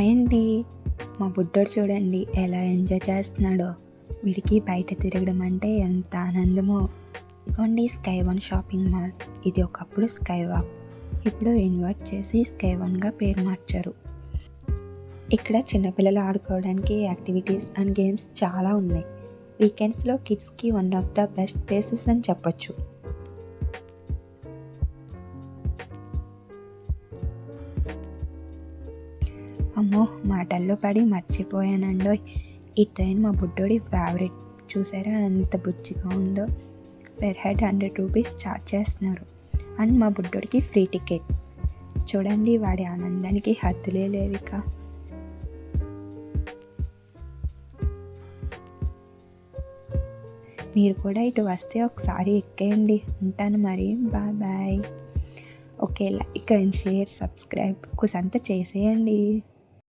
Hi అండి. మా బుడ్డోడు చూడండి ఎలా ఎంజాయ్ చేస్తున్నాడో. వీడికి బయట తిరగడం అంటే ఎంత ఆనందమో. ఇదిగోండి స్కై వన్ షాపింగ్ మాల్. ఇది ఒకప్పుడు స్కై వాక్, ఇప్పుడు ఇన్వర్ట్ చేసి స్కై వన్గా పేరు మార్చారు. ఇక్కడ చిన్నపిల్లలు ఆడుకోవడానికి యాక్టివిటీస్ అండ్ గేమ్స్ చాలా ఉన్నాయి. వీకెండ్స్లో కిడ్స్కి one of the best places అని చెప్పొచ్చు. అమ్మో, మాటల్లో పడి మర్చిపోయానండోయ్. ఈ ట్రైన్ మా బుడ్డోడి ఫేవరెట్. చూసారా ఎంత బుజ్జిగా ఉందో. పెర్ హెడ్ 100 రూపీస్ ఛార్జ్ చేస్తున్నారు. అండ్ మా బుడ్డోడికి ఫ్రీ టికెట్. చూడండి వాడి ఆనందానికి హద్దులే లేవిక. మీరు కూడా ఇటు వస్తే ఒకసారి ఎక్కేయండి. ఉంటాను మరి, bye bye. Okay, like and share, subscribe కుసంతా చేసేయండి.